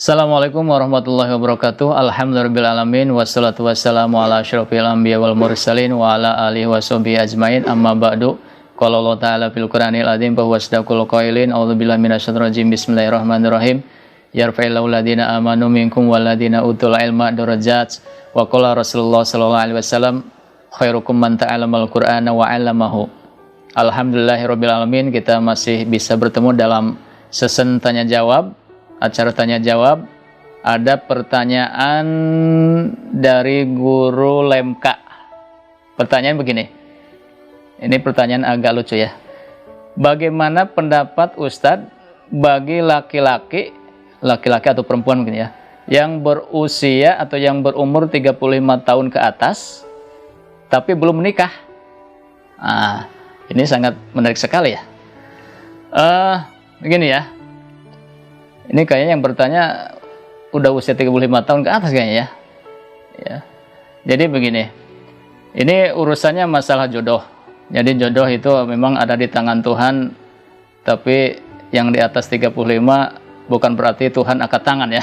Assalamualaikum warahmatullahi wabarakatuh. Alhamdulillahirrahmanirrahim. Wassalatu wassalamu ala asyrafil anbiya wal mursalin wa ala alihi washabihi ajmain. Amma ba'du. Qala Allah ta'ala fil Qur'anil azim fa huwa asdaqul qailin. A'udzubillahi minasyaitonir rajim. Bismillahirrahmanirrahim. Yarfa'illahu alladziina amanu minkum walladziina utul ilma darajat. Wa qala Rasulullah sallallahu alaihi wasallam khairukum man ta'allamal Qur'ana wa 'allamahu. Alhamdulillahirabbil alamin. Kita masih bisa bertemu dalam sesi tanya jawab. Acara tanya jawab. Ada pertanyaan dari guru Lemka. Pertanyaan begini. Ini pertanyaan agak lucu ya. Bagaimana pendapat Ustadz bagi laki-laki atau perempuan mungkin ya, yang berusia atau yang berumur 35 tahun ke atas tapi belum menikah? Ini sangat menarik sekali ya. Begini ya. Ini kayaknya yang bertanya udah usia 35 tahun ke atas kayaknya ya. Jadi begini. Ini urusannya masalah jodoh. Jadi jodoh itu memang ada di tangan Tuhan, tapi yang di atas 35 bukan berarti Tuhan angkat tangan ya.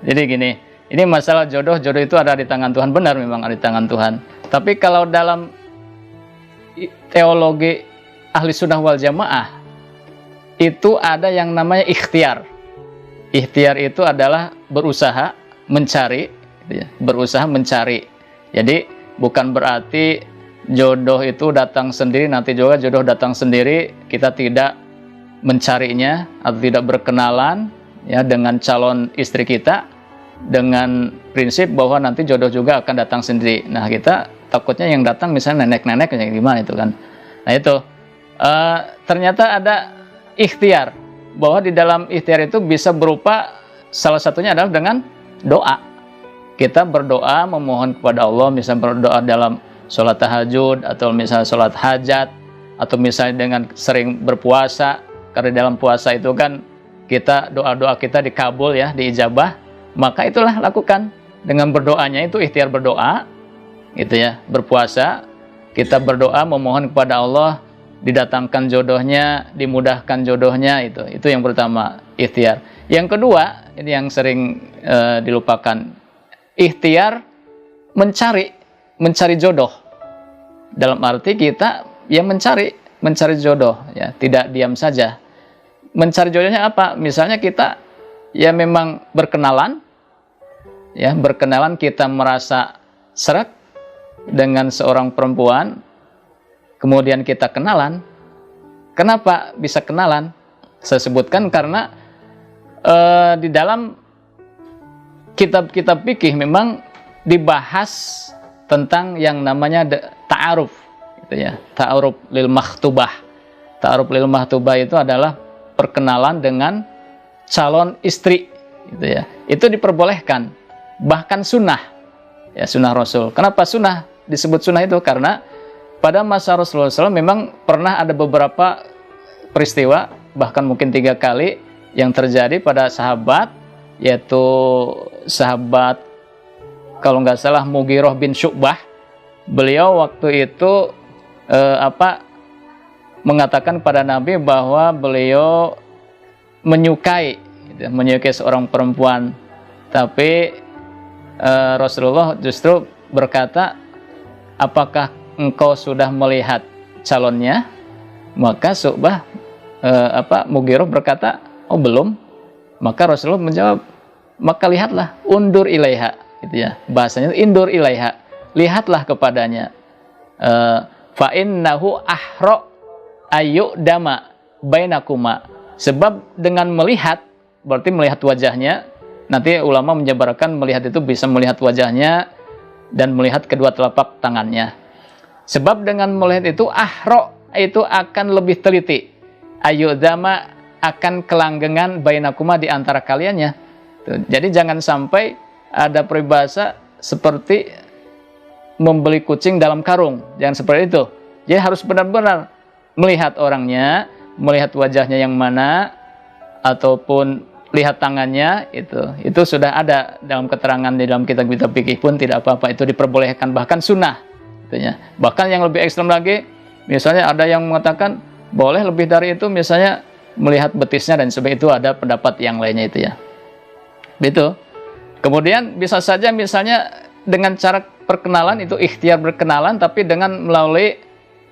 Jadi gini, ini masalah jodoh itu ada di tangan Tuhan, benar memang ada di tangan Tuhan. Tapi kalau dalam teologi ahli sunnah wal jamaah, itu ada yang namanya ikhtiar. Ikhtiar itu adalah berusaha mencari, berusaha mencari. Jadi bukan berarti jodoh itu datang sendiri, nanti juga jodoh datang sendiri, kita tidak mencarinya atau tidak berkenalan ya dengan calon istri kita dengan prinsip bahwa nanti jodoh juga akan datang sendiri. Nah, kita takutnya yang datang misalnya nenek-nenek yang gimana itu kan. Nah, itu ternyata ada ikhtiar, bahwa di dalam ikhtiar itu bisa berupa salah satunya adalah dengan doa. Kita berdoa memohon kepada Allah, misalnya berdoa dalam sholat tahajud atau misalnya sholat hajat, atau misalnya dengan sering berpuasa, karena dalam puasa itu kan kita doa-doa kita dikabul ya, diijabah, maka itulah lakukan dengan berdoanya, itu ikhtiar berdoa gitu ya. Berpuasa kita berdoa memohon kepada Allah didatangkan jodohnya, dimudahkan jodohnya, itu yang pertama, ikhtiar. Yang kedua, ini yang sering dilupakan, ikhtiar mencari jodoh. Dalam arti kita ya mencari jodoh ya, tidak diam saja. Mencari jodohnya apa? Misalnya kita ya memang berkenalan kita merasa seret dengan seorang perempuan, kemudian kita kenalan. Kenapa bisa kenalan? Saya sebutkan karena di dalam kitab-kitab fikih memang dibahas tentang yang namanya ta'aruf gitu ya. Ta'aruf lil makhtubah. Ta'aruf lil makhtubah itu adalah perkenalan dengan calon istri gitu ya. Itu diperbolehkan, bahkan sunnah. Ya, sunnah Rasul. Kenapa sunnah? Disebut sunnah itu karena pada masa Rasulullah SAW memang pernah ada beberapa peristiwa, bahkan mungkin 3 kali yang terjadi pada sahabat, yaitu sahabat kalau nggak salah Mughirah bin Syu'bah. Beliau waktu itu mengatakan pada Nabi bahwa beliau menyukai seorang perempuan, tapi Rasulullah justru berkata, apakah engkau sudah melihat calonnya? Maka Syu'bah Mughirah berkata, oh belum. Maka Rasulullah menjawab, maka lihatlah, undur ilaiha gitu ya. Bahasanya indur ilaiha, lihatlah kepadanya. Fa innahu ahra ayyudama bainakuma. Sebab dengan melihat, berarti melihat wajahnya. Nanti ulama menjabarkan melihat itu bisa melihat wajahnya dan melihat kedua telapak tangannya. Sebab dengan melihat itu ahro itu akan lebih teliti. Ayyudama akan kelanggengan bainakuma di antara kaliannya. Jadi jangan sampai ada peribahasa seperti membeli kucing dalam karung. Jangan seperti itu. Jadi harus benar-benar melihat orangnya, melihat wajahnya yang mana, ataupun lihat tangannya, itu sudah ada dalam keterangan di dalam kitab-kitab fikih pun tidak apa-apa, itu diperbolehkan, bahkan sunnah. Bahkan yang lebih ekstrem lagi, misalnya ada yang mengatakan boleh lebih dari itu, misalnya melihat betisnya dan sebagainya, itu ada pendapat yang lainnya itu ya. Begitu. Kemudian bisa saja misalnya dengan cara perkenalan itu ikhtiar berkenalan, tapi dengan melalui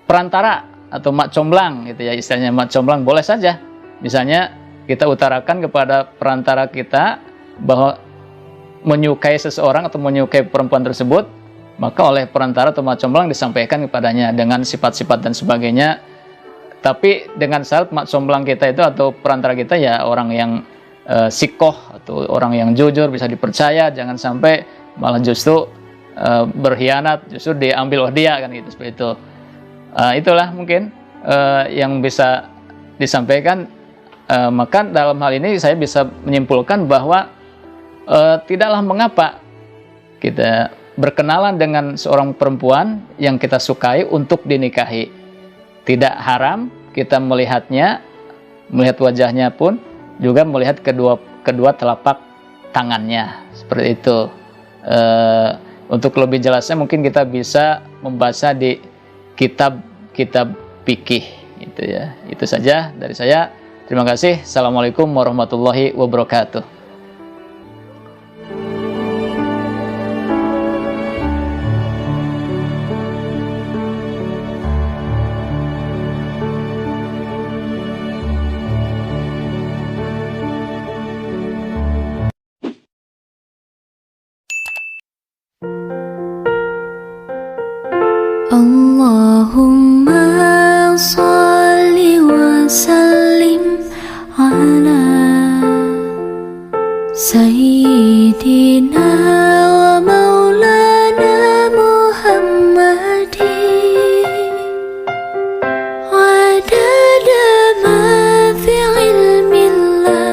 perantara atau mak comblang gitu ya, istilahnya mak comblang boleh saja. Misalnya kita utarakan kepada perantara kita bahwa menyukai seseorang atau menyukai perempuan tersebut, maka oleh perantara atau mak comblang disampaikan kepadanya dengan sifat-sifat dan sebagainya. Tapi dengan syarat mak comblang kita itu atau perantara kita ya orang yang sikoh atau orang yang jujur, bisa dipercaya, jangan sampai malah justru berkhianat, justru diambil oleh dia kan gitu, seperti itu. Itulah mungkin yang bisa disampaikan. Maka dalam hal ini saya bisa menyimpulkan bahwa tidaklah mengapa kita berkenalan dengan seorang perempuan yang kita sukai untuk dinikahi. Tidak haram kita melihatnya, melihat wajahnya pun, juga melihat kedua telapak tangannya, seperti itu. Untuk lebih jelasnya mungkin kita bisa membaca di kitab fikih gitu ya. Itu saja dari saya. Terima kasih. Assalamualaikum warahmatullahi wabarakatuh. Allahumma salli wa sallim ala Sayyidina wa maulana Muhammadin adada ma fi ilmillahi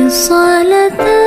salatan